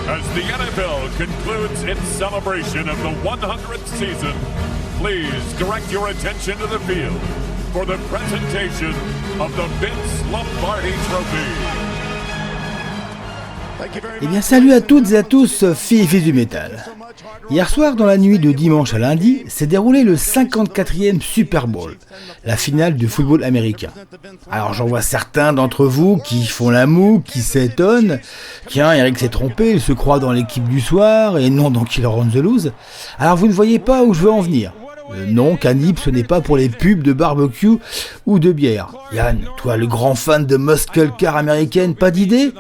As the NFL concludes its celebration of the 100th season, please direct your attention to the field for the presentation of the Vince Lombardi Trophy. Eh bien salut à toutes et à tous, filles et fils du métal. Hier soir, dans la nuit de dimanche à lundi, s'est déroulé le 54e Super Bowl, la finale du football américain. Alors j'en vois certains d'entre vous qui font la moue, qui s'étonnent. Tiens, Eric s'est trompé, il se croit dans l'équipe du soir et non dans Killer on the Loose. Alors vous ne voyez pas où je veux en venir. Non, Canib, ce n'est pas pour les pubs de barbecue ou de bière. Yann, toi le grand fan de muscle car américaine, pas d'idée ?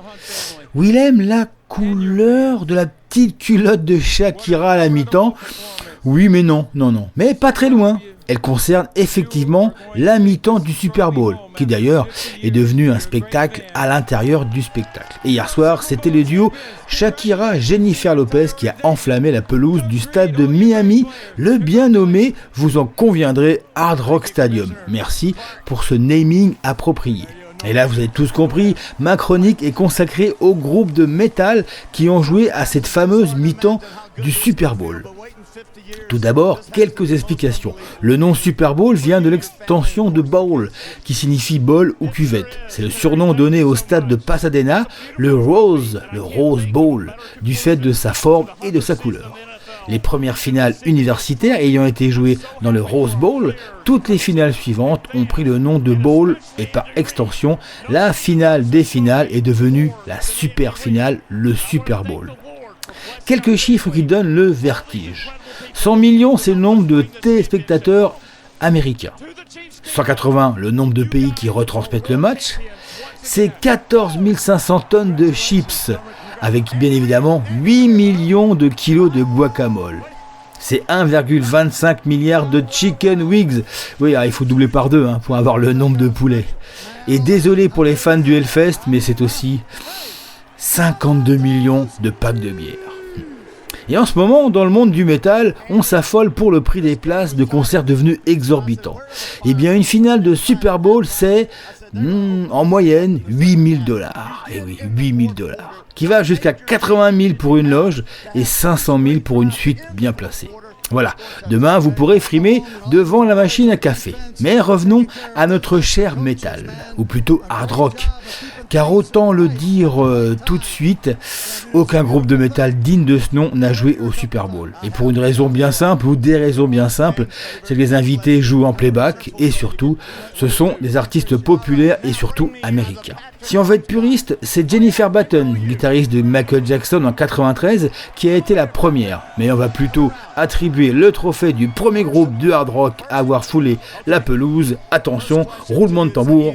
Willem, la couleur de la petite culotte de Shakira à la mi-temps. Oui, mais non. Mais pas très loin. Elle concerne effectivement la mi-temps du Super Bowl, qui d'ailleurs est devenu un spectacle à l'intérieur du spectacle. Et hier soir, c'était le duo Shakira-Jennifer Lopez qui a enflammé la pelouse du stade de Miami, le bien nommé, vous en conviendrez, Hard Rock Stadium. Merci pour ce naming approprié. Et là, vous avez tous compris, ma chronique est consacrée aux groupes de métal qui ont joué à cette fameuse mi-temps du Super Bowl. Tout d'abord, quelques explications. Le nom Super Bowl vient de l'extension de bowl, qui signifie bol ou cuvette. C'est le surnom donné au stade de Pasadena, le Rose Bowl, du fait de sa forme et de sa couleur. Les premières finales universitaires ayant été jouées dans le Rose Bowl, toutes les finales suivantes ont pris le nom de bowl et par extension, la finale des finales est devenue la super finale, le Super Bowl. Quelques chiffres qui donnent le vertige. 100 millions, c'est le nombre de téléspectateurs américains. 180, le nombre de pays qui retransmettent le match. C'est 14 500 tonnes de chips, avec bien évidemment 8 millions de kilos de guacamole. C'est 1,25 milliard de chicken wings. Oui, il faut doubler par 2 pour avoir le nombre de poulets. Et désolé pour les fans du Hellfest, mais c'est aussi 52 millions de packs de bière. Et en ce moment, dans le monde du métal, on s'affole pour le prix des places de concerts devenus exorbitants. Eh bien, une finale de Super Bowl, c'est en moyenne $8 000. Eh oui, $8 000. Qui va jusqu'à 80 000 pour une loge et 500 000 pour une suite bien placée. Voilà, demain vous pourrez frimer devant la machine à café. Mais revenons à notre cher métal, ou plutôt hard rock. Car autant le dire tout de suite, aucun groupe de métal digne de ce nom n'a joué au Super Bowl. Et pour une raison bien simple, ou des raisons bien simples, c'est que les invités jouent en playback, et surtout, ce sont des artistes populaires et surtout américains. Si on veut être puriste, c'est Jennifer Batten, guitariste de Michael Jackson en 93, qui a été la première. Mais on va plutôt attribuer le trophée du premier groupe de hard rock à avoir foulé la pelouse. Attention, roulement de tambour.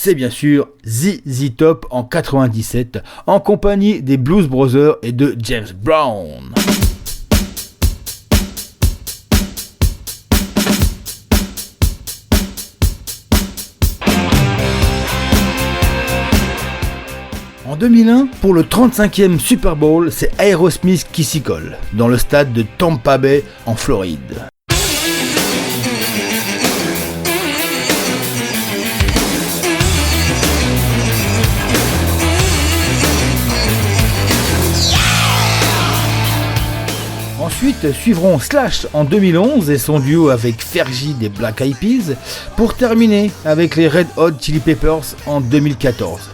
C'est bien sûr ZZ Top en 97, en compagnie des Blues Brothers et de James Brown. En 2001, pour le 35e Super Bowl, c'est Aerosmith qui s'y colle, dans le stade de Tampa Bay, en Floride. Ensuite suivront Slash en 2011 et son duo avec Fergie des Black Eyed Peas, pour terminer avec les Red Hot Chili Peppers en 2014.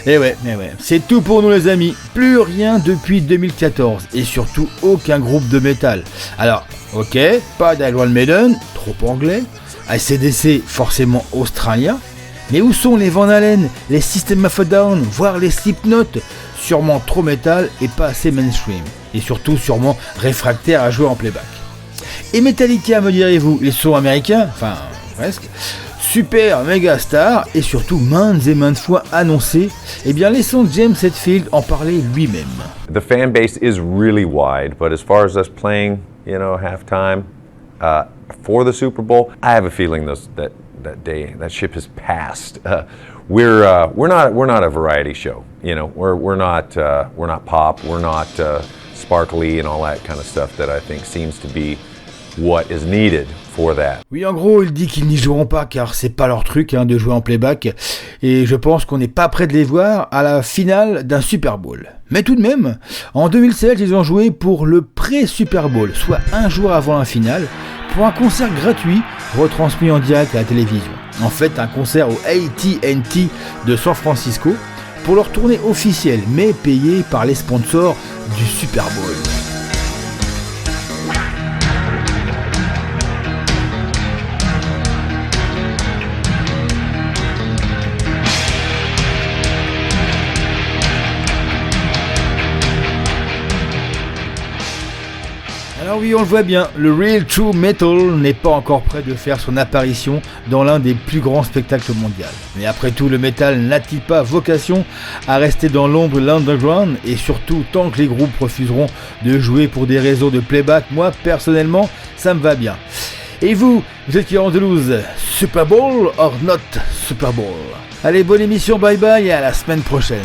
Et ouais, c'est tout pour nous les amis, plus rien depuis 2014 et surtout aucun groupe de métal. Alors, ok, pas d'Iron Maiden, trop anglais, AC/DC forcément australien, mais où sont les Van Halen, les System of a Down, voire les Slipknot? Sûrement trop métal et pas assez mainstream, et surtout sûrement réfractaires à jouer en playback. Et Metallica, me direz-vous, ils sont américains, enfin presque, super méga star et surtout maintes et maintes fois annoncé, eh bien laissons James Hetfield en parler lui-même. The fan base is really wide, but as far as us playing, halftime for the Super Bowl, I have a feeling that ship has passed. We're not a variety show. We're not pop. We're not sparkly and all that kind of stuff that I think seems to be what is needed for that. Oui, en gros, il dit qu'ils n'y joueront pas car c'est pas leur truc de jouer en playback et je pense qu'on n'est pas prêt de les voir à la finale d'un Super Bowl. Mais tout de même, en 2016, ils ont joué pour le pré-Super Bowl, soit un jour avant la finale, pour un concert gratuit retransmis en direct à la télévision. En fait, un concert au AT&T de San Francisco pour leur tournée officielle, mais payée par les sponsors du Super Bowl. Alors oui, on le voit bien, le Real True Metal n'est pas encore prêt de faire son apparition dans l'un des plus grands spectacles mondiaux. Mais après tout, le métal n'a-t-il pas vocation à rester dans l'ombre de l'underground? Et surtout, tant que les groupes refuseront de jouer pour des raisons de playback, moi, personnellement, ça me va bien. Et vous êtes qui en Toulouse? Super Bowl or not Super Bowl? Allez, bonne émission, bye bye et à la semaine prochaine.